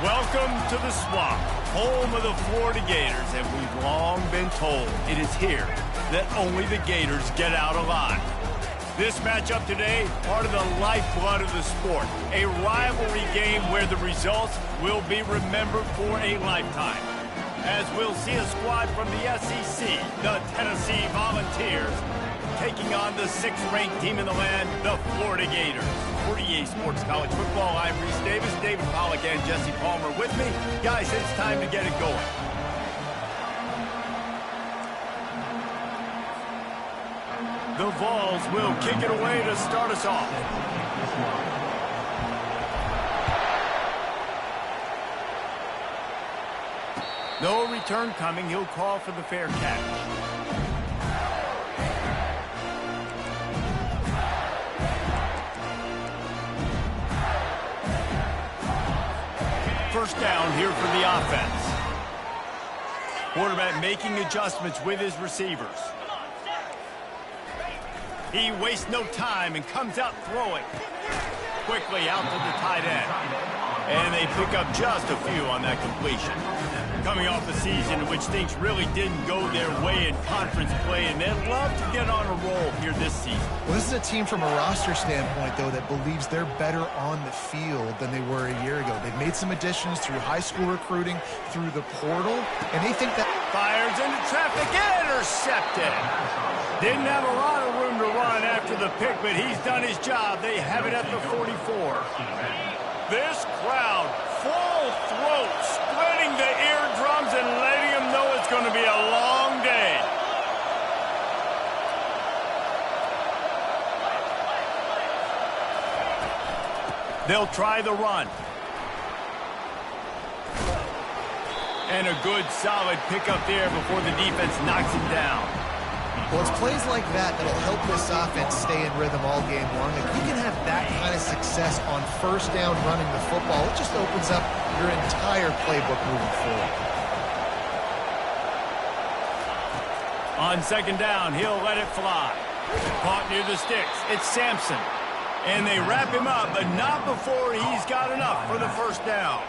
Welcome to the Swamp, home of the Florida Gators, and we've long been told it is here that only the Gators get out alive. This matchup today, part of the lifeblood of the sport, a rivalry game where the results will be remembered for a lifetime. As we'll see a squad from the SEC, the Tennessee Volunteers, taking on the 6th-ranked team in the land, the Florida Gators. For EA Sports College Football, I'm Reese Davis, David Pollack, and Jesse Palmer with me. Guys, it's time to get it going. The Vols will kick it away to start us off. No return coming. He'll call for the fair catch. First down here for the offense. Quarterback making adjustments with his receivers. He wastes no time and comes out throwing. Quickly out to the tight end. And they pick up just a few on that completion. Coming off a season in which things really didn't go their way in conference play, and they'd love to get on a roll here this season. Well, this is a team from a roster standpoint, though, that believes they're better on the field than they were a year ago. They've made some additions through high school recruiting, through the portal, and they think that... Fires into traffic, intercepted. Didn't have a lot of room to run after the pick, but he's done his job. They have it at the 44. This crowd, full throat, splitting the eardrums and letting them know it's going to be a long day. They'll try the run. And a good, solid pickup there before the defense knocks him down. Well, it's plays like that that'll help this offense stay in rhythm all game long. If you can have that kind of success on first down running the football, it just opens up your entire playbook moving forward. On second down, he'll let it fly. Caught near the sticks. It's Sampson. And they wrap him up, but not before he's got enough for the first down.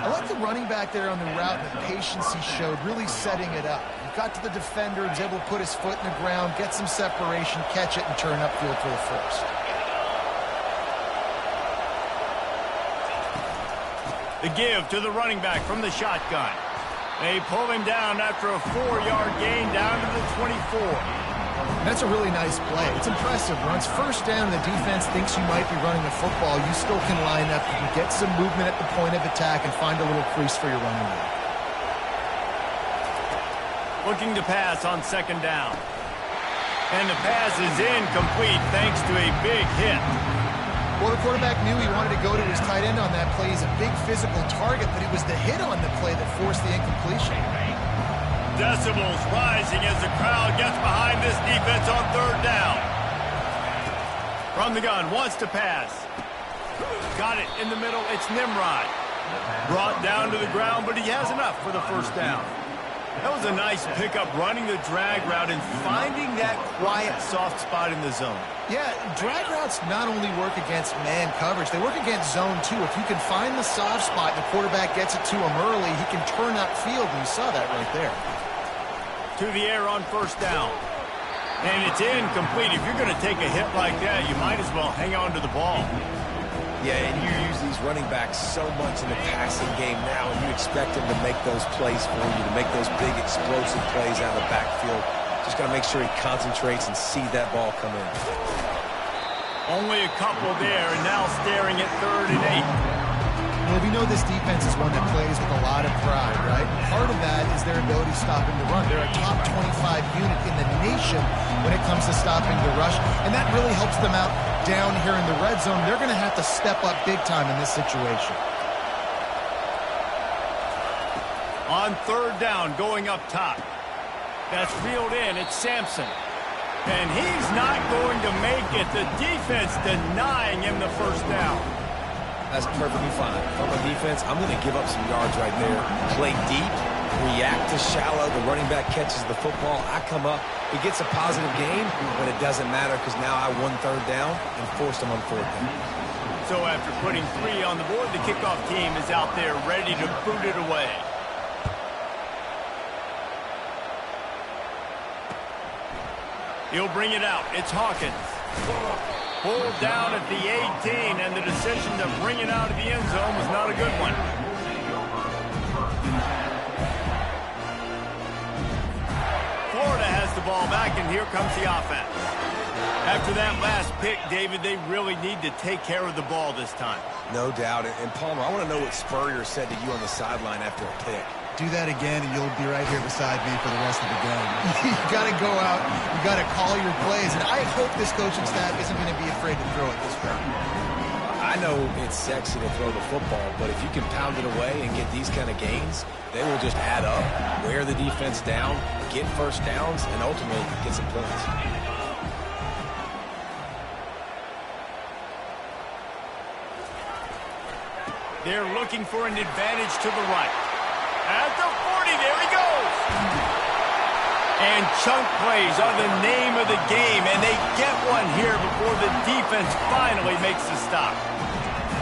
I like the running back there on the route and the patience he showed, really setting it up. He got to the defender, he was able to put his foot in the ground, get some separation, catch it, and turn upfield for the first. The give to the running back from the shotgun. They pull him down after a 4-yard gain down to the 24. That's a really nice play. It's impressive. Once first down, the defense thinks you might be running the football. You still can line up. You can get some movement at the point of attack and find a little crease for your running game. Looking to pass on second down. And the pass is incomplete thanks to a big hit. Well, the quarterback knew he wanted to go to his tight end on that play. He's a big physical target, but it was the hit on the play that forced the incompletion. Decibels rising as the crowd gets behind this defense on third down. From the gun, wants to pass. Got it in the middle. It's Nimrod. Brought down to the ground, but he has enough for the first down. That was a nice pickup, running the drag route and finding that quiet, soft spot in the zone. Yeah, drag routes not only work against man coverage, they work against zone too. If you can find the soft spot and the quarterback gets it to him early, he can turn upfield, and you saw that right there. To the air on first down. And it's incomplete. If you're going to take a hit like that, you might as well hang on to the ball. Yeah, and you use these running backs so much in the passing game now, and you expect them to make those plays for you, to make those big explosive plays out of the backfield. Just got to make sure he concentrates and see that ball come in. Only a couple there, and now staring at 3rd and 8. Well, we know this defense is one that plays with a lot of pride, right? Part of that is their ability stopping the run. They're a top 25 unit in the nation when it comes to stopping the rush, and that really helps them out down here in the red zone. They're going to have to step up big time in this situation. On 3rd down, going up top. That's reeled in. It's Sampson. And he's not going to make it. The defense denying him the first down. That's perfectly fine. From a defense, I'm going to give up some yards right there. Play deep, react to shallow. The running back catches the football. I come up. He gets a positive gain, but it doesn't matter because now I won 3rd down and forced him on 4th down. So after putting 3 on the board, the kickoff team is out there ready to boot it away. He'll bring it out. It's Hawkins. Pulled down at the 18, and the decision to bring it out of the end zone was not a good one. Florida has the ball back, and here comes the offense. After that last pick, David, they really need to take care of the ball this time. No doubt. And Palmer, I want to know what Spurrier said to you on the sideline after a pick. Do that again, and you'll be right here beside me for the rest of the game. You got to go out. You got to call your plays, and I hope this coaching staff isn't going to be afraid to throw it this round. I know it's sexy to throw the football, but if you can pound it away and get these kind of gains, they will just add up, wear the defense down, get first downs, and ultimately get some points. They're looking for an advantage to the right. At the 40, there he goes. And chunk plays are the name of the game, and they get one here before the defense finally makes the stop.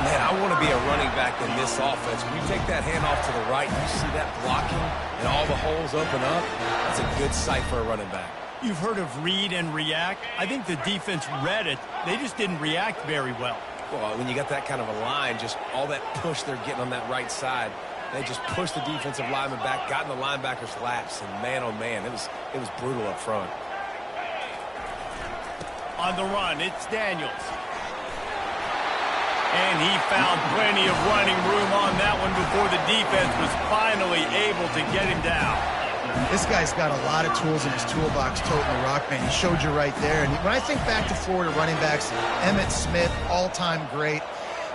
Man, I want to be a running back in this offense. When you take that handoff to the right, you see that blocking and all the holes open up. That's a good sight for a running back. You've heard of read and react. I think the defense read it. They just didn't react very well. Well, when you got that kind of a line, just all that push they're getting on that right side, they just pushed the defensive lineman back, got in the linebacker's laps, and man, oh man, it was brutal up front. On the run, it's Daniels. And he found plenty of running room on that one before the defense was finally able to get him down. This guy's got a lot of tools in his toolbox, toting the rock, man. He showed you right there. And when I think back to Florida running backs, Emmitt Smith, all-time great.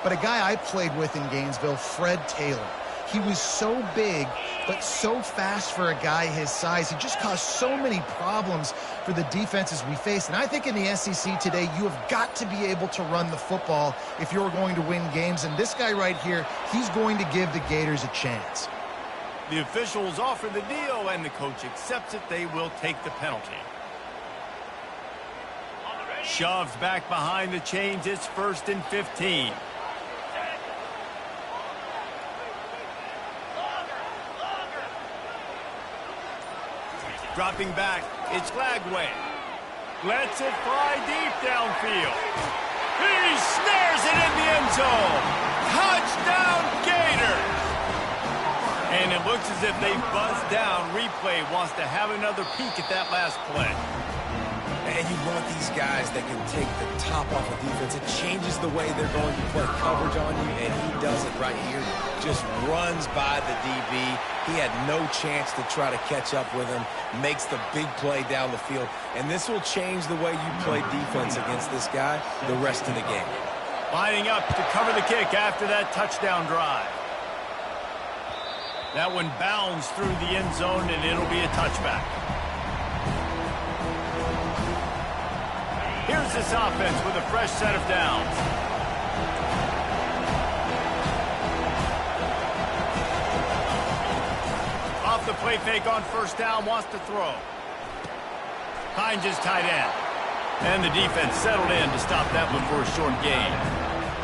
But a guy I played with in Gainesville, Fred Taylor. He was so big, but so fast for a guy his size. He just caused so many problems for the defenses we faced. And I think in the SEC today, you have got to be able to run the football if you're going to win games. And this guy right here, he's going to give the Gators a chance. The officials offer the deal, and the coach accepts it. They will take the penalty. Shoved back behind the chains. It's 1st and 15. Dropping back, it's Lagway. Lets it fly deep downfield. He snares it in the end zone. Touchdown, Gators! And it looks as if they buzzed down. Replay wants to have another peek at that last play. And you want these guys that can take the top off of defense. It changes the way they're going to play coverage on you, and he does it right here. Just runs by the DB. He had no chance to try to catch up with him. Makes the big play down the field. And this will change the way you play defense against this guy the rest of the game. Lining up to cover the kick after that touchdown drive. That one bounds through the end zone, and it'll be a touchback. Here's this offense with a fresh set of downs. Off the play fake on 1st down, wants to throw. Hines is tight end. And the defense settled in to stop that one for a short gain.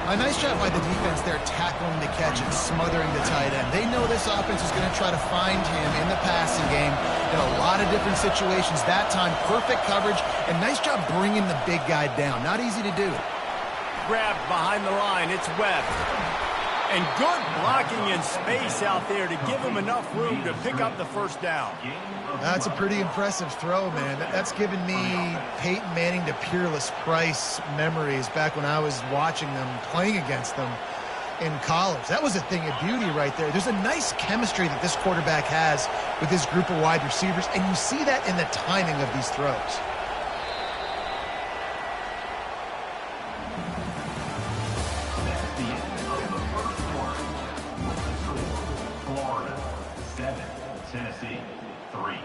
A nice job by the defense there, tackling the catch and smothering the tight end. They know this offense is going to try to find him in the passing game in a lot of different situations. That time, perfect coverage, and nice job bringing the big guy down. Not easy to do. Grabbed behind the line, it's Webb. And good blocking in space out there to give him enough room to pick up the first down. That's a pretty impressive throw, man. That's given me Peyton Manning to Peerless Price memories back when I was watching them, playing against them in college. That was a thing of beauty right there. There's a nice chemistry that this quarterback has with his group of wide receivers, and you see that in the timing of these throws. Tennessee, 3.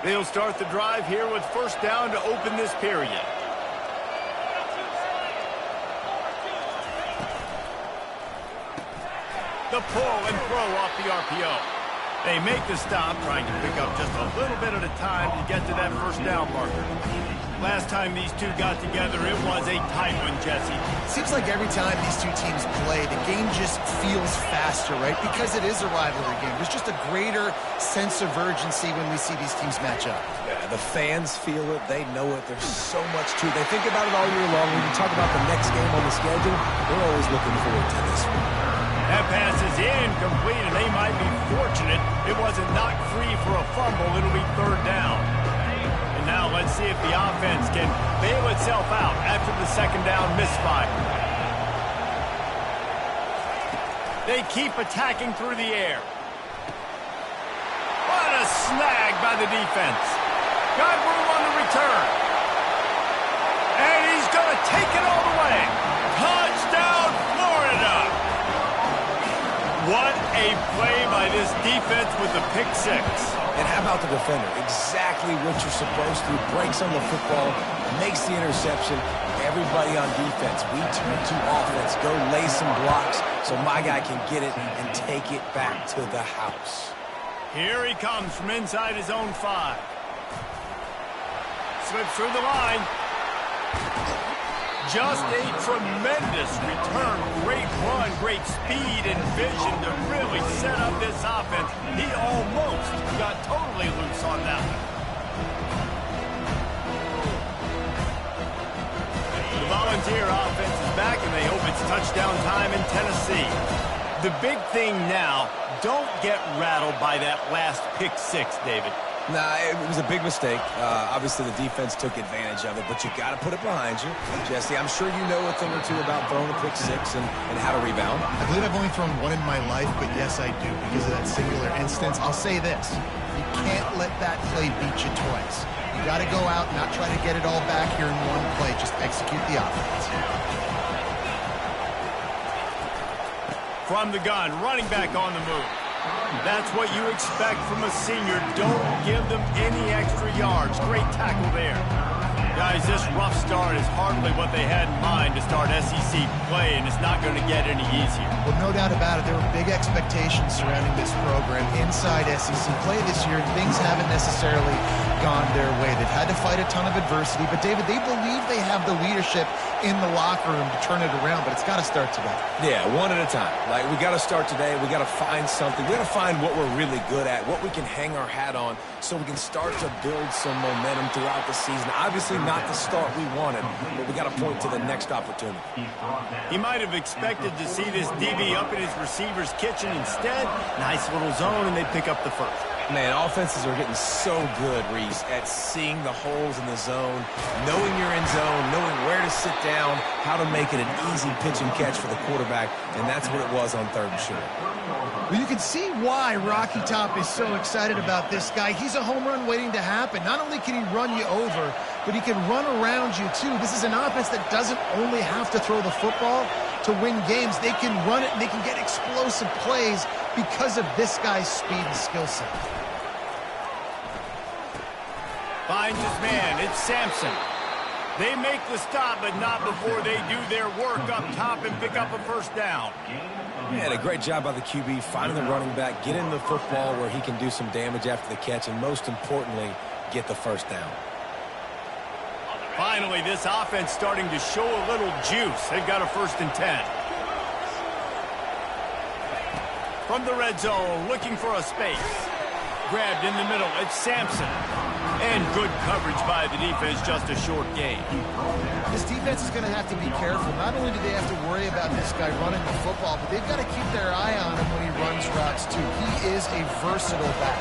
They'll start the drive here with first down to open this period. The pull and throw off the RPO. They make the stop, trying to pick up just a little bit at a time to get to that first down marker. Last time these two got together, it was a tight one, Jesse. Seems like every time these two teams play, the game just feels faster, right? Because it is a rivalry game. There's just a greater sense of urgency when we see these teams match up. Yeah, the fans feel it. They know it. There's so much to it. They think about it all year long. When you talk about the next game on the schedule, they're always looking forward to this one. That pass is incomplete, and they might be fortunate it wasn't knocked free for a fumble. It'll be third down. And now let's see if the offense can bail itself out after the second down misfire. They keep attacking through the air. What a snag by the defense. Got room on the return. And he's going to take it all the way. Touchdown, Florida. What a play by this defense with the pick six. And how about the defender? Exactly what you're supposed to. Breaks on the football, makes the interception. Everybody on defense, we turn to offense. Go lay some blocks so my guy can get it and take it back to the house. Here he comes from inside his own 5. Slips through the line. Just a tremendous return. Great run, great speed and vision to really set up this offense. He almost got totally loose on that one. The Volunteer offense is back, and they hope it's touchdown time in Tennessee. The big thing now, don't get rattled by that last pick six, David. Nah, it was a big mistake. Obviously, the defense took advantage of it, but you got to put it behind you. Jesse, I'm sure you know a thing or two about throwing a pick six and how to rebound. I believe I've only thrown one in my life, but yes, I do, because of that singular instance. I'll say this. You can't let that play beat you twice. You got to go out and not try to get it all back here in one play. Just execute the offense. From the gun, running back on the move. That's what you expect from a senior. Don't give them any extra yards. Great tackle there. Guys, this rough start is hardly what they had in mind to start SEC play, and it's not going to get any easier. Well, no doubt about it. There were big expectations surrounding this program inside SEC play this year, and things haven't necessarily gone their way. They've had to fight a ton of adversity, but, David, they believe they have the leadership in the locker room to turn it around, but it's got to start today. Yeah, one at a time. Like, we got to start today. We got to find something. We got to find what we're really good at, what we can hang our hat on, so we can start to build some momentum throughout the season. Obviously, not the start we wanted, but we got to point to the next opportunity. He might have expected to see this DB up in his receiver's kitchen. Instead, nice little zone, and they pick up the first. Man, offenses are getting so good, Reese, at seeing the holes in the zone, knowing you're in zone, knowing where to sit down, how to make it an easy pitch and catch for the quarterback, and that's what it was on third and short. Well, you can see why Rocky Top is so excited about this guy. He's a home run waiting to happen. Not only can he run you over, but he can run around you, too. This is an offense that doesn't only have to throw the football to win games. They can run it, and they can get explosive plays because of this guy's speed and skill set. Finds his man. It's Sampson. They make the stop, but not before they do their work up top and pick up a first down. Yeah, a great job by the QB, finding the running back, getting the football where he can do some damage after the catch, and most importantly, get the first down. Finally, this offense starting to show a little juice. They've got a 1st and 10. From the red zone, looking for a space. grabbed in the middle. It's Sampson. And good coverage by the defense, just a short gain. This defense is going to have to be careful. Not only do they have to worry about this guy running the football, but they've got to keep their eye on him when he runs routes too. He is a versatile back.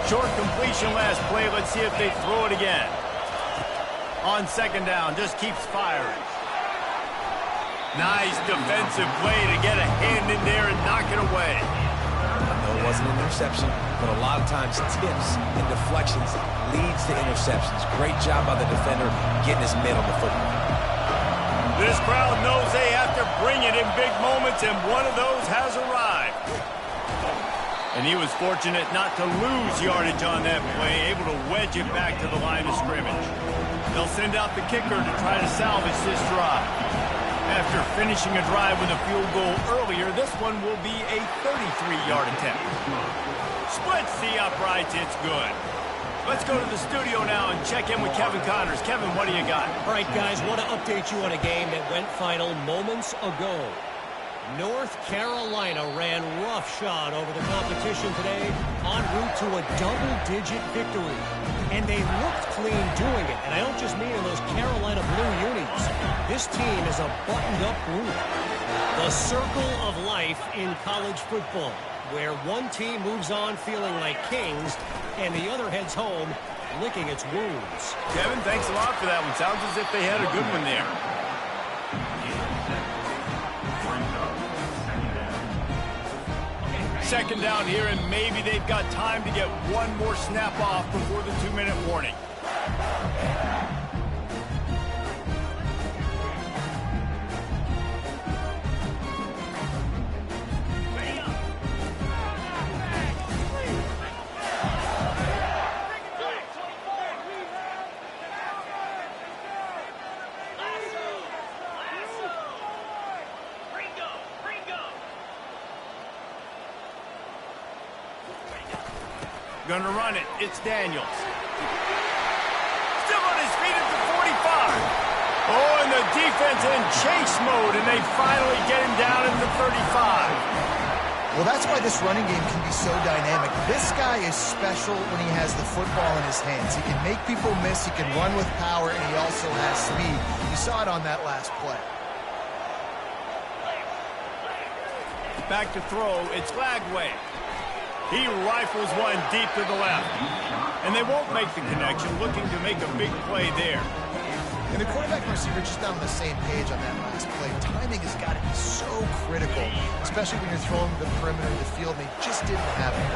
Short completion last play. Let's see if they throw it again. On second down, just keeps firing. Nice defensive play to get a hand in there and knock it away. No, it wasn't an interception, but a lot of times tips and deflections leads to interceptions. Great job by the defender getting his mitt on the football. This crowd knows they have to bring it in big moments, and one of those has arrived. And he was fortunate not to lose yardage on that play, able to wedge it back to the line of scrimmage. They'll send out the kicker to try to salvage this drive. After finishing a drive with a field goal earlier, this one will be a 33-yard attempt. Splits the uprights, it's good. Let's go to the studio now and check in with Kevin Connors. Kevin, what do you got? All right, guys, want to update you on a game that went final moments ago. North Carolina ran roughshod over the competition today en route to a double-digit victory. And they looked clean doing it. And I don't just mean in those Carolina blue unis. This team is a buttoned-up group. The circle of life in college football, where one team moves on feeling like kings and the other heads home licking its wounds. Kevin, thanks a lot for that one. Sounds as if they had a good one there. Second down here, and maybe they've got time to get one more snap off before the 2-minute warning. Going to run it. It's Daniels. Still on his feet at the 45. Oh, and the defense in chase mode, and they finally get him down at the 35. Well, that's why this running game can be so dynamic. This guy is special when he has the football in his hands. He can make people miss, he can run with power, and he also has speed. You saw it on that last play. Back to throw. It's Lagway. He rifles one deep to the left. And they won't make the connection, looking to make a big play there. And the quarterback and receiver just not on the same page on that last play. Timing has got to be so critical, especially when you're throwing to the perimeter of the field, and they just didn't have it.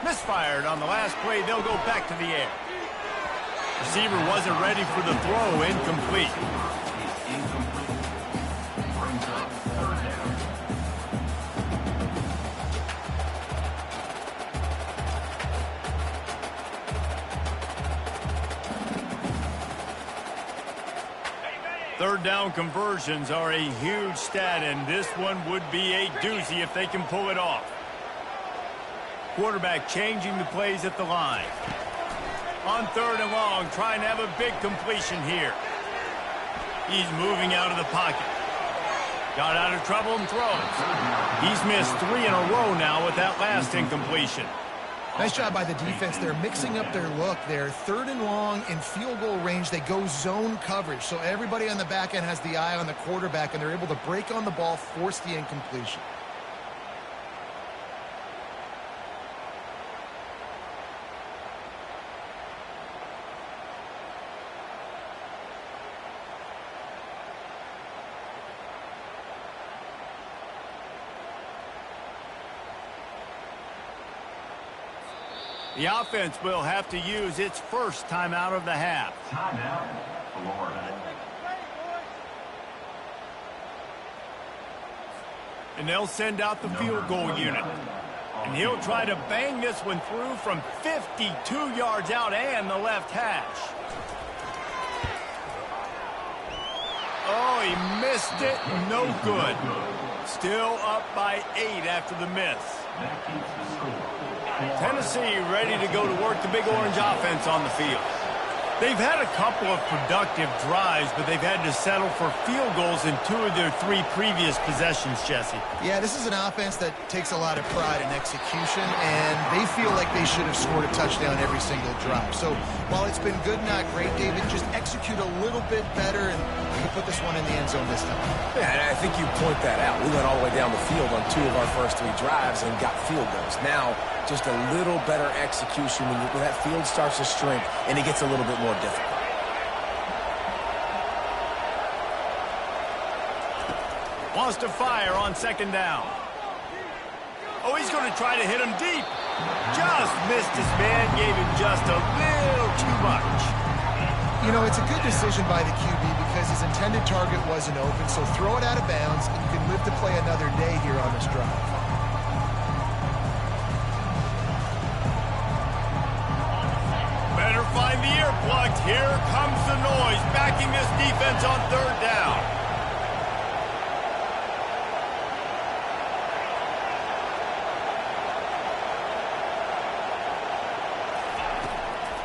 Misfired on the last play. They'll go back to the air. Receiver wasn't ready for the throw. Incomplete. Third down conversions are a huge stat, and this one would be a doozy if they can pull it off. Quarterback changing the plays at the line. On third and long, trying to have a big completion here. He's moving out of the pocket. Got out of trouble and throws. He's missed 3 in a row now with that last incompletion. Nice job by the defense. They're mixing up their look. They're third and long in field goal range. They go zone coverage. So everybody on the back end has the eye on the quarterback, and they're able to break on the ball, force the incompletion. The offense will have to use its first timeout of the half. Timeout, Florida. And they'll send out the field goal unit. And he'll try to bang this one through from 52 yards out and the left hash. Oh, he missed it. No good. Still up by 8 after the miss. That keeps the score. Tennessee ready to go to work the Big Orange offense on the field. They've had a couple of productive drives, but they've had to settle for field goals in 2 of their 3 previous possessions, Jesse. Yeah, this is an offense that takes a lot of pride in execution, and they feel like they should have scored a touchdown every single drive. So while it's been good, not great, David, just execute a little bit better, and you can put this one in the end zone this time. Yeah, and I think you point that out. We went all the way down the field on 2 of our first 3 drives and got field goals. Now, just a little better execution when that field starts to shrink and it gets a little bit more difficult. Wants to fire on 2nd down. Oh, he's going to try to hit him deep. Just missed his man, gave him just a little too much. You know, it's a good decision by the QB because his intended target wasn't open, so throw it out of bounds, and you can live to play another day here on this drive. Better find the earplugs. Here comes the noise, backing this defense on 3rd down.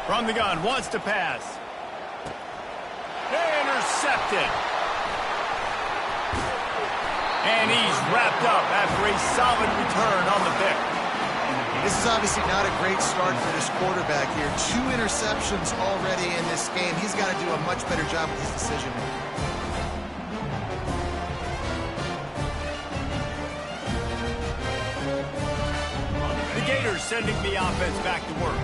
From the gun, wants to pass. Intercepted. And he's wrapped up after a solid return on the pick. This is obviously not a great start for this quarterback here. 2 interceptions already in this game. He's got to do a much better job with his decision making. The Gators sending the offense back to work.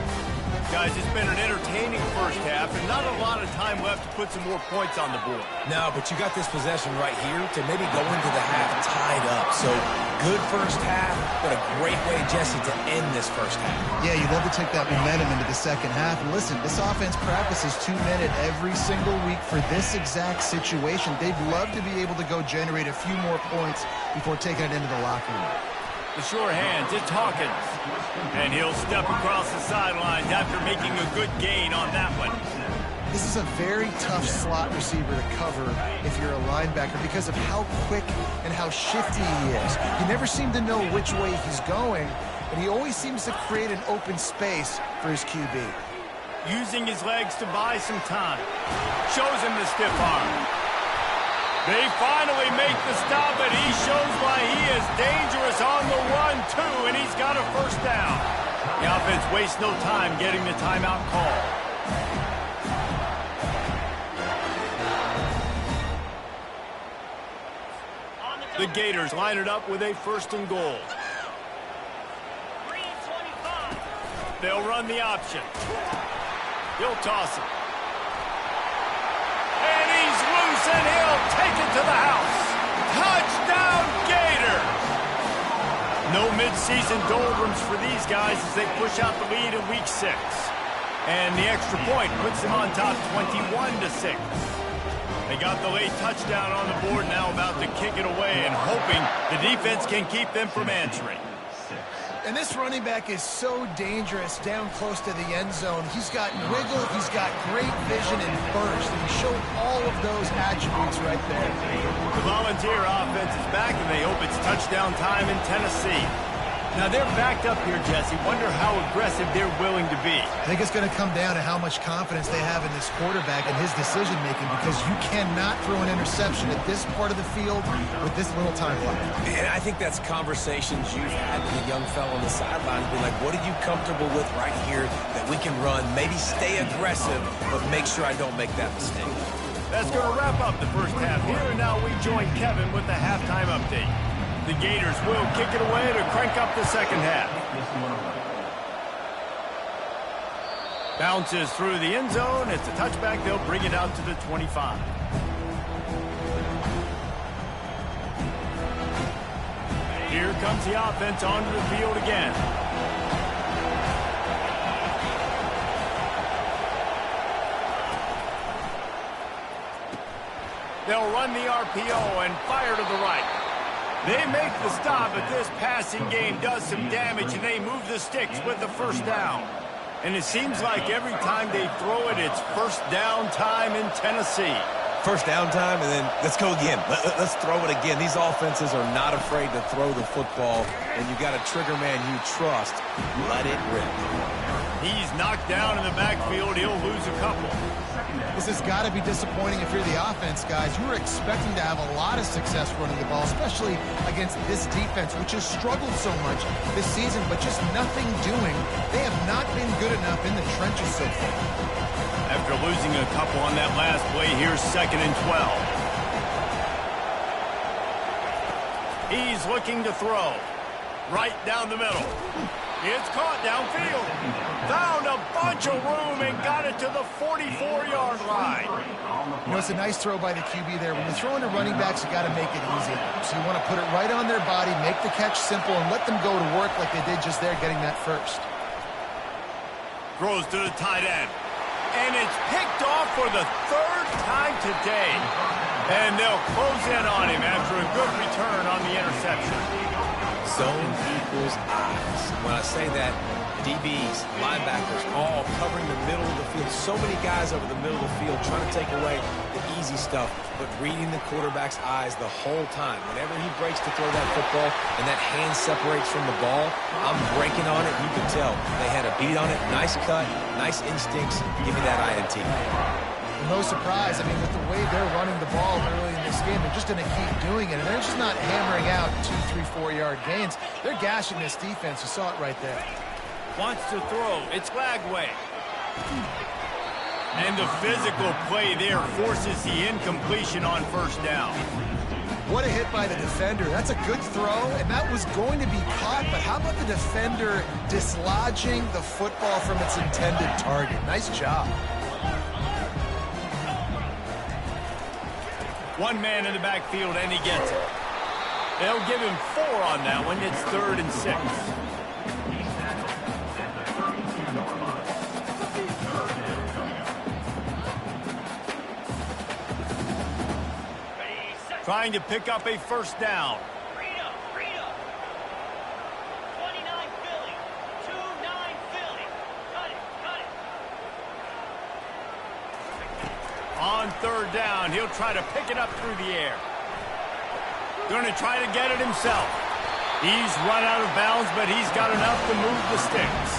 Guys, it's been an entertaining first half and not a lot of time left to put some more points on the board. No, but you got this possession right here to maybe go into the half tied up. So good first half, but a great way, Jesse, to end this first half. Yeah, you'd love to take that momentum into the second half. And listen, this offense practices 2-minute every single week for this exact situation. They'd love to be able to go generate a few more points before taking it into the locker room. The sure hands, it's Hawkins. And he'll step across the sidelines after making a good gain on that one. This is a very tough slot receiver to cover if you're a linebacker because of how quick and how shifty he is. You never seem to know which way he's going, and he always seems to create an open space for his QB. Using his legs to buy some time. Shows him the stiff arm. They finally make the stop, and he shows why he is dangerous on the run, too, and he's got a 1st down. The offense wastes no time getting the timeout call. The Gators line it up with a 1st and goal. They'll run the option. He'll toss it. And he's loose, and he'll take it to the house. Touchdown, Gators! No midseason doldrums for these guys as they push out the lead in Week 6. And the extra point puts them on top 21-6. They got the late touchdown on the board, now about to kick it away and hoping the defense can keep them from answering. And this running back is so dangerous down close to the end zone. He's got wiggle, he's got great vision and burst, and he showed all of those attributes right there. The Volunteer offense is back, and they hope it's touchdown time in Tennessee. Now, they're backed up here, Jesse. Wonder how aggressive they're willing to be. I think it's going to come down to how much confidence they have in this quarterback and his decision-making, because you cannot throw an interception at this part of the field with this little time left. And I think that's conversations you've had with a young fellow on the sideline. Be like, what are you comfortable with right here that we can run? Maybe stay aggressive, but make sure I don't make that mistake. That's going to wrap up the first half here, and now we join Kevin with the halftime update. The Gators will kick it away to crank up the second half. Bounces through the end zone. It's a touchback. They'll bring it out to the 25. Here comes the offense onto the field again. They'll run the RPO and fire to the right. They make the stop, but this passing game does some damage, and they move the sticks with the 1st down. And it seems like every time they throw it, it's 1st down time in Tennessee. 1st down time, and then let's go again. Let's throw it again. These offenses are not afraid to throw the football, and you got a trigger man you trust. Let it rip. He's knocked down in the backfield. He'll lose a couple. This has got to be disappointing if you're the offense, guys. You were expecting to have a lot of success running the ball, especially against this defense, which has struggled so much this season, but just nothing doing. They have not been good enough in the trenches so far. After losing a couple on that last play, here's 2nd and 12. He's looking to throw. Right down the middle. It's caught downfield. Found a bunch of room and got it to the 44-yard line. You know, it's a nice throw by the QB there. When you're throwing to running backs, you got to make it easy. So you want to put it right on their body, make the catch simple, and let them go to work like they did just there, getting that first. Throws to the tight end. And it's picked off for the 3rd time today. And they'll close in on him after a good return on the interception. Zone equals eyes. When I say that, DBs, linebackers, all covering the middle of the field. So many guys over the middle of the field trying to take away the easy stuff, but reading the quarterback's eyes the whole time. Whenever he breaks to throw that football and that hand separates from the ball, I'm breaking on it. You can tell they had a beat on it. Nice cut, nice instincts. Give me that INT. No surprise. I mean, with the way they're running the ball early in this game, they're just going to keep doing it. And they're just not hammering out 2, 3, 4-yard gains. They're gashing this defense. You saw it right there. Wants to throw. It's Lagway. And the physical play there forces the incompletion on 1st down. What a hit by the defender. That's a good throw, and that was going to be caught. But how about the defender dislodging the football from its intended target? Nice job. One man in the backfield, and he gets it. They'll give him 4 on that one. It's 3rd and 6. Trying to pick up a 1st down. On 3rd down, he'll try to pick it up through the air. Going to try to get it himself. He's run out of bounds, but he's got enough to move the sticks.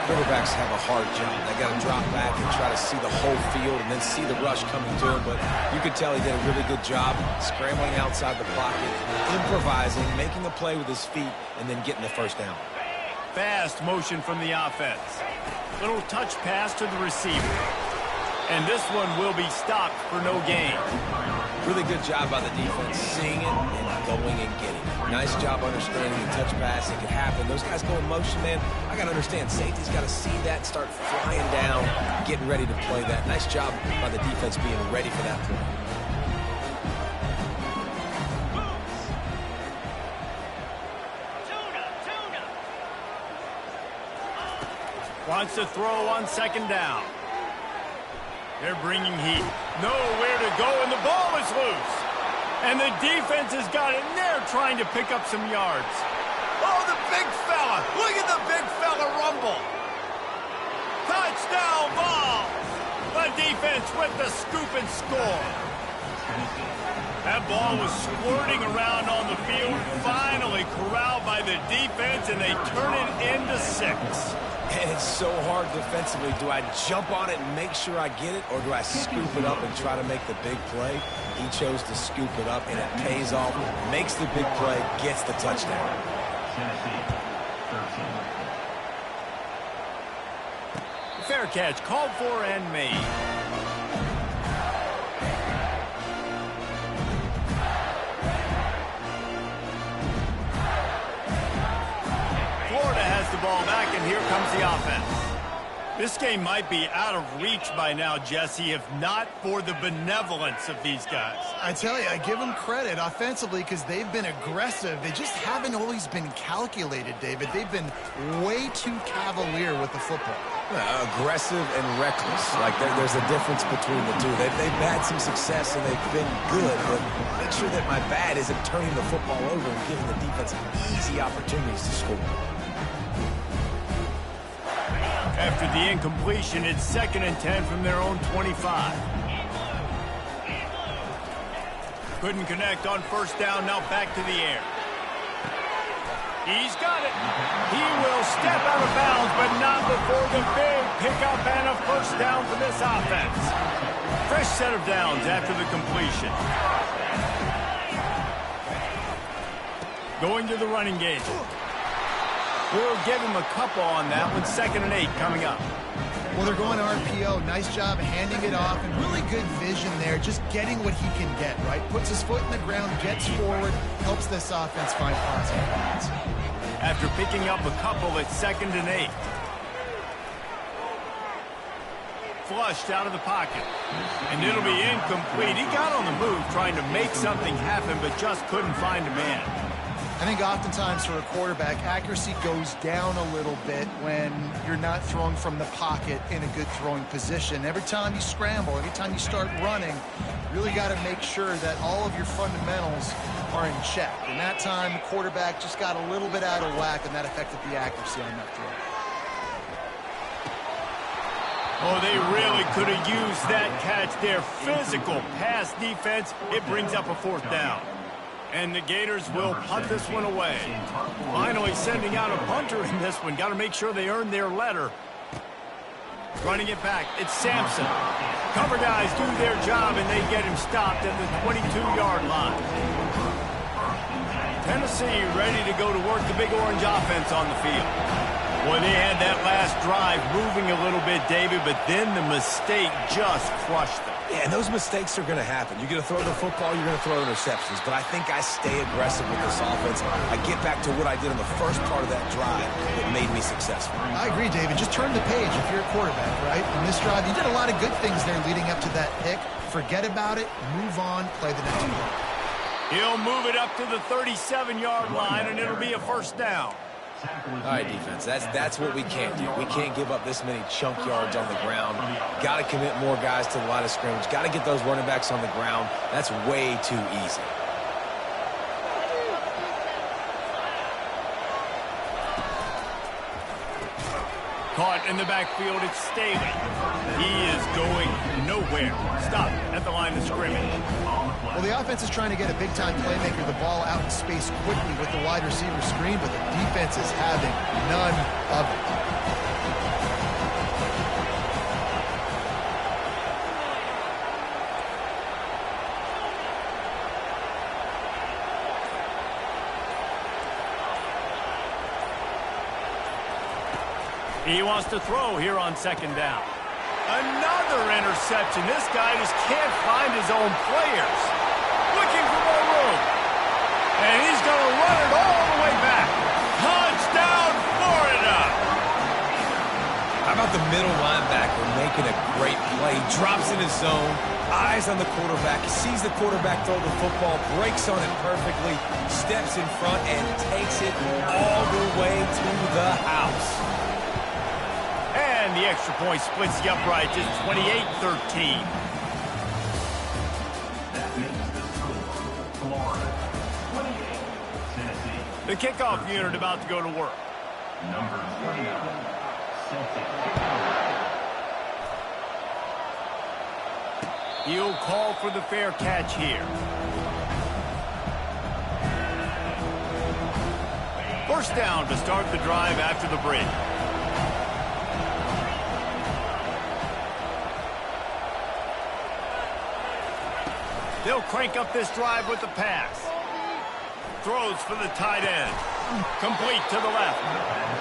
Quarterbacks have a hard job. They got to drop back and try to see the whole field and then see the rush coming to him. But you could tell he did a really good job scrambling outside the pocket, improvising, making a play with his feet, and then getting the 1st down. Fast motion from the offense. Little touch pass to the receiver. And this one will be stopped for no gain. Really good job by the defense, seeing it and going and getting it. Nice job understanding the touch pass. It can happen. Those guys go in motion, man. I got to understand, safety's got to see that and start flying down, getting ready to play that. Nice job by the defense being ready for that play. Wants to throw on 2nd down. They're bringing heat. Nowhere to go, and the ball is loose. And the defense has got it, and they're trying to pick up some yards. Oh, the big fella. Look at the big fella rumble. Touchdown ball. The defense with the scoop and score. That ball was squirting around on the field, finally corralled by the defense, and they turn it into 6. And it's so hard defensively. Do I jump on it and make sure I get it, or do I scoop it up and try to make the big play? He chose to scoop it up, and it pays off, makes the big play, gets the touchdown. Fair catch, called for and made. Florida has the ball back, and here comes the offense. This game might be out of reach by now, Jesse, if not for the benevolence of these guys. I tell you, I give them credit offensively because they've been aggressive. They just haven't always been calculated, David. They've been way too cavalier with the football. Aggressive and reckless. Like there's a difference between the two. They've had some success and they've been good, but make sure that my bad isn't turning the football over and giving the defense easy opportunities to score. After the incompletion, it's 2nd and 10 from their own 25. Couldn't connect on 1st down, now back to the air. He's got it. He will step out of bounds, but not before the big pickup and a first down for this offense. Fresh set of downs after the completion. Going to the running game. We'll give him a couple on that one. 2nd and 8 coming up. Well, they're going RPO. Nice job handing it off, and really good vision there, just getting what he can get, right? Puts his foot in the ground, gets forward, helps this offense find positive points. After picking up a couple at 2nd and 8. Flushed out of the pocket. And it'll be incomplete. He got on the move trying to make something happen, but just couldn't find a man. I think oftentimes for a quarterback, accuracy goes down a little bit when you're not throwing from the pocket in a good throwing position. Every time you scramble, every time you start running, you really got to make sure that all of your fundamentals are in check. And that time, the quarterback just got a little bit out of whack, and that affected the accuracy on that throw. Oh, they really could have used that catch there. Physical pass defense. It brings up a 4th down. And the Gators will punt this one away. Finally sending out a punter in this one. Got to make sure they earn their letter. Running it back. It's Sampson. Cover guys do their job, and they get him stopped at the 22-yard line. Tennessee ready to go to work the Big Orange offense on the field. Boy, they had that last drive moving a little bit, David, but then the mistake just crushed them. Yeah, and those mistakes are going to happen. You're going to throw the football, you're going to throw interceptions. But I think I stay aggressive with this offense. I get back to what I did in the first part of that drive that made me successful. I agree, David. Just turn the page if you're a quarterback, right? On this drive, you did a lot of good things there leading up to that pick. Forget about it, move on, play the next play. He'll move it up to the 37-yard line, and it'll be a 1st down. All right, defense, that's what we can't do. We can't give up this many chunk yards on the ground. Got to commit more guys to the line of scrimmage. Got to get those running backs on the ground. That's way too easy. Caught in the backfield, it's Staley. He is going nowhere. Stop at the line of scrimmage. Well, the offense is trying to get a big-time playmaker the ball out in space quickly with the wide receiver screen, but the defense is having none of it. He wants to throw here on 2nd down. Another interception. This guy just can't find his own players. Looking for more room. And he's going to run it all the way back. Touchdown, Florida. How about the middle linebacker making a great play? Drops in his zone, eyes on the quarterback, sees the quarterback throw the football, breaks on it perfectly, steps in front, and takes it all the way to the house. And the extra point splits the upright, just 28-13. That makes the score Florida 28, Tennessee. The kickoff unit about to go to work. Number 29, Celtic. He'll call for the fair catch here. 1st down to start the drive after the break. They'll crank up this drive with the pass. Throws for the tight end. Complete to the left.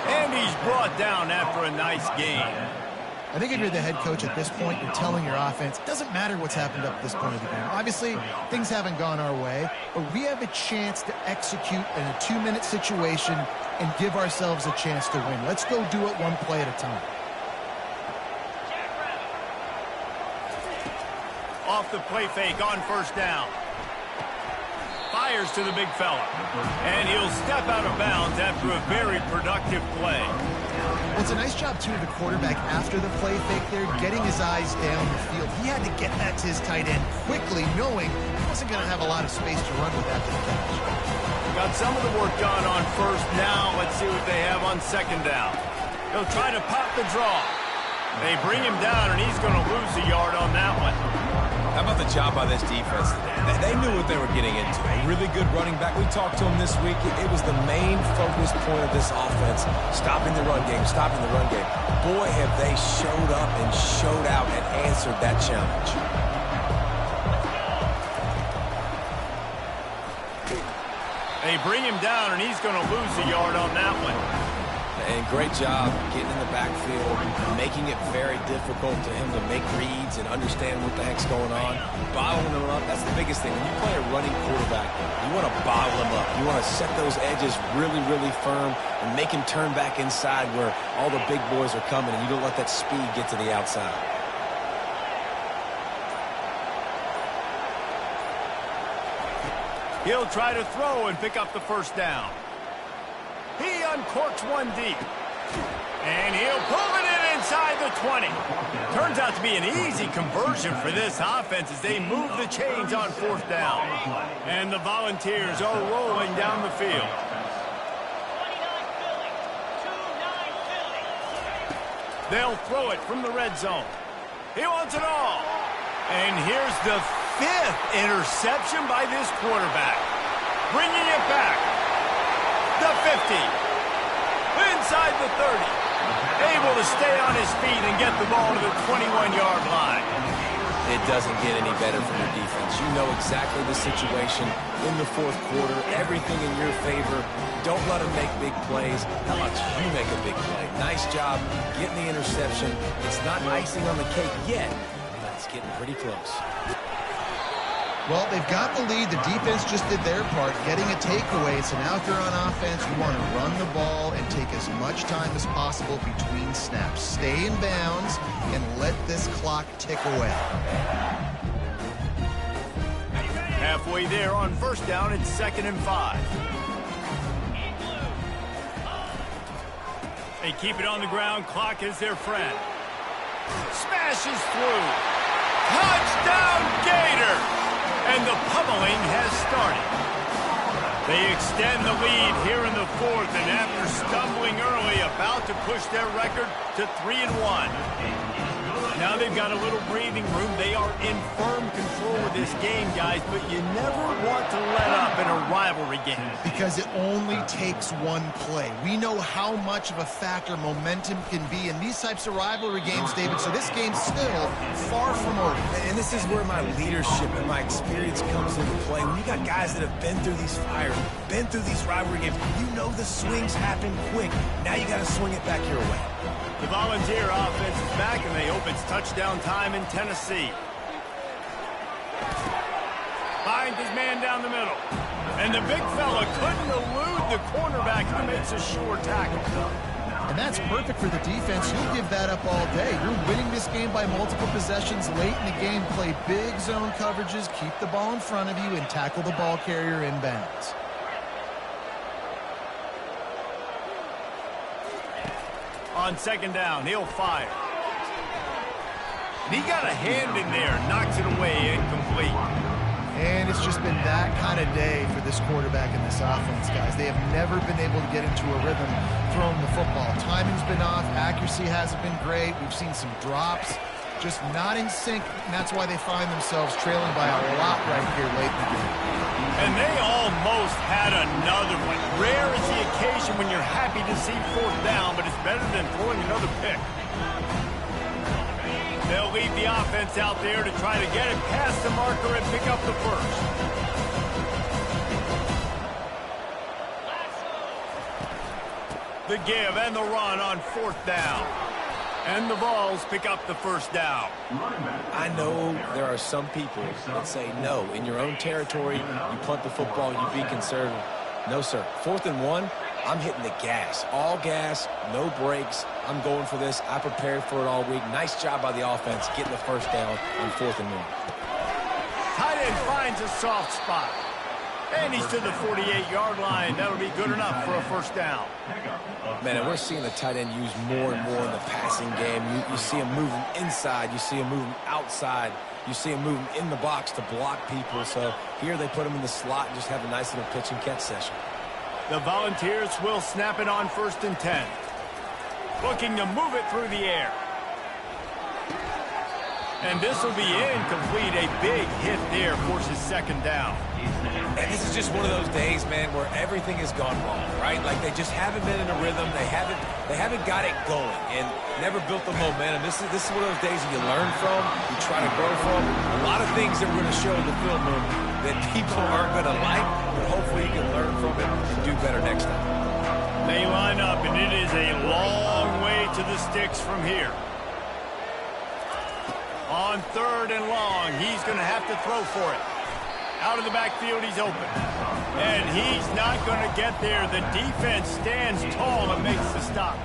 And he's brought down after a nice gain. I think if you're the head coach at this point, you're telling your offense, it doesn't matter what's happened up to this point of the game. Obviously, things haven't gone our way, but we have a chance to execute in a 2-minute situation and give ourselves a chance to win. Let's go do it one play at a time. Off the play fake on 1st down. Fires to the big fella. And he'll step out of bounds after a very productive play. Well, it's a nice job, too, of the quarterback after the play fake there, getting his eyes down the field. He had to get that to his tight end quickly, knowing he wasn't going to have a lot of space to run with after the catch. Got some of the work done on 1st. Now let's see what they have on 2nd down. He'll try to pop the draw. They bring him down, and he's going to lose a yard on that one. How about the job by this defense today? They knew what they were getting into. A really good running back. We talked to him this week. It was the main focus point of this offense, stopping the run game, stopping the run game. Boy, have they showed up and showed out and answered that challenge. They bring him down, and he's going to lose a yard on that one. And great job getting in the backfield, making it very difficult to him to make reads and understand what the heck's going on. Bottling him up, that's the biggest thing. When you play a running quarterback, you want to bottle him up. You want to set those edges really, really firm and make him turn back inside where all the big boys are coming, and you don't let that speed get to the outside. He'll try to throw and pick up the first down. He uncorks one deep. And he'll pull it in inside the 20. Turns out to be an easy conversion for this offense as they move the chains on fourth down. And the Volunteers are rolling down the field. They'll throw it from the red zone. He wants it all. And here's the 5th interception by this quarterback. Bringing it back. The 50. Inside the 30. Able to stay on his feet and get the ball to the 21-yard line. It doesn't get any better from your defense. You know exactly the situation in the fourth quarter. Everything in your favor. Don't let them make big plays. How about you make a big play? Nice job getting the interception. It's not icing on the cake yet, but it's getting pretty close. Well, they've got the lead. The defense just did their part, getting a takeaway. So now if they're on offense, you want to run the ball and take as much time as possible between snaps. Stay in bounds and let this clock tick away. Halfway there on first down, it's 2nd and 5. They keep it on the ground. Clock is their friend. Smashes through. Touchdown, Gator! And the pummeling has started. They extend the lead here in the 4th, and after stumbling early, about to push their record to 3-1. Now they've got a little breathing room. They are in firm control of this game, guys, but you never want to let up in a rivalry game. Because it only takes one play. We know how much of a factor momentum can be in these types of rivalry games, David, so this game's still far from over. And this is where my leadership and my experience comes into play. When you got guys that have been through these fires, been through these rivalry games, you know the swings happen quick. Now you got to swing it back your way. The Volunteer offense is back, and they hope it's touchdown time in Tennessee. Finds his man down the middle. And the big fella couldn't elude the cornerback who makes a sure tackle. And that's perfect for the defense. You'll give that up all day. You're winning this game by multiple possessions late in the game. Play big zone coverages, keep the ball in front of you, and tackle the ball carrier in bounds. On 2nd down, he'll fire. And he got a hand in there, knocks it away, incomplete. And it's just been that kind of day for this quarterback and this offense, guys. They have never been able to get into a rhythm throwing the football. Timing's been off. Accuracy hasn't been great. We've seen some drops. Just not in sync, and that's why they find themselves trailing by a lot right here late in the game. And they almost had another one. Rare is the occasion when you're happy to see 4th down, but it's better than throwing another pick. They'll leave the offense out there to try to get it past the marker and pick up the first. The give and the run on 4th down. And the Vols pick up the first down. I know there are some people that say, no, in your own territory, you punt the football, you be conservative. No, sir. 4th and 1, I'm hitting the gas. All gas, no brakes. I'm going for this. I prepared for it all week. Nice job by the offense getting the first down on 4th and 1. Tight end finds a soft spot. And he's to the 48-yard line. That'll be good enough for a first down. Man, and we're seeing the tight end used more and more in the passing game. You see him moving inside. You see him moving outside. You see him moving in the box to block people. So here they put him in the slot and just have a nice little pitch and catch session. The Volunteers will snap it on 1st and 10. Looking to move it through the air. And this will be incomplete. A big hit there forces second down. And this is just one of those days, man, where everything has gone wrong, right? Like they just haven't been in a rhythm. They haven't got it going and never built the momentum. This is one of those days that you learn from, you try to grow from. A lot of things that we're going to show in the film room that people aren't going to like, but hopefully you can learn from it and do better next time. They line up, and it is a long way to the sticks from here. On 3rd and long, he's going to have to throw for it. Out of the backfield, he's open. And he's not going to get there. The defense stands tall and makes the stop.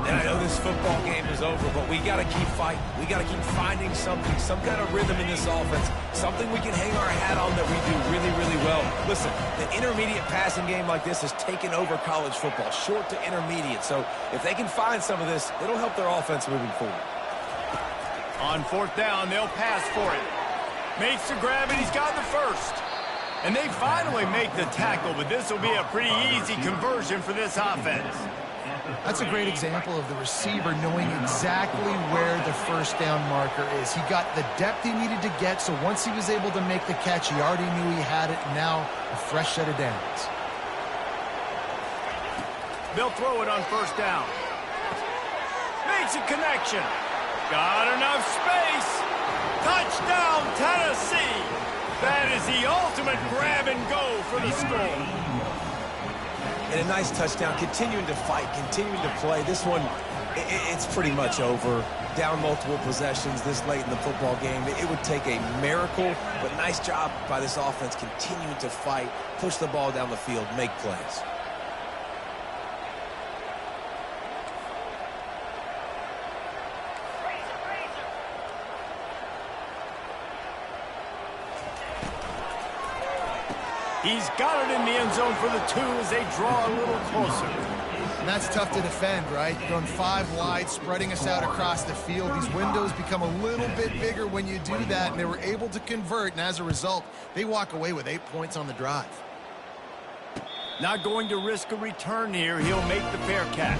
And I know this football game is over, but we got to keep fighting. We got to keep finding something, some kind of rhythm in this offense, something we can hang our hat on that we do really, really well. Listen, the intermediate passing game like this has taken over college football, short to intermediate. So if they can find some of this, it'll help their offense moving forward. On 4th down, they'll pass for it. Makes the grab, and he's got the first. And they finally make the tackle, but this will be a pretty easy conversion for this offense. That's a great example of the receiver knowing exactly where the first down marker is. He got the depth he needed to get, so once he was able to make the catch, he already knew he had it. Now, a fresh set of downs. They'll throw it on 1st down. Makes a connection. Got enough space. Touchdown, Tennessee. That is the ultimate grab and go for the score. And a nice touchdown, continuing to fight, continuing to play. This one, it's pretty much over. Down multiple possessions this late in the football game. It would take a miracle, but nice job by this offense continuing to fight, push the ball down the field, make plays. He's got it in the end zone for the 2 as they draw a little closer. And that's tough to defend, right? You're going 5 wide, spreading us out across the field. These windows become a little bit bigger when you do that, and they were able to convert, and as a result, they walk away with 8 points on the drive. Not going to risk a return here. He'll make the fair catch.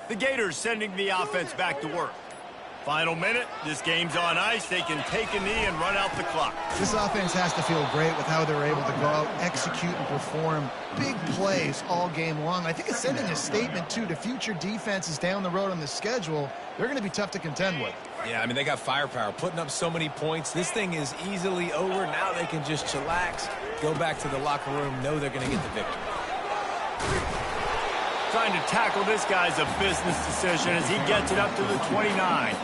The Gators sending the offense back to work. Final minute, this game's on ice. They can take a knee and run out the clock. This offense has to feel great with how they're able to go out, execute, and perform big plays all game long. I think it's sending a statement, too, to future defenses down the road on the schedule. They're going to be tough to contend with. Yeah, I mean, they got firepower, putting up so many points. This thing is easily over. Now they can just chillax, go back to the locker room, know they're going to get the victory. Trying to tackle this guy's a business decision as he gets it up to the 29.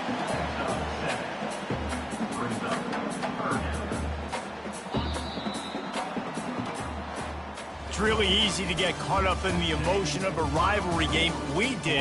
It's really easy to get caught up in the emotion of a rivalry game. We did.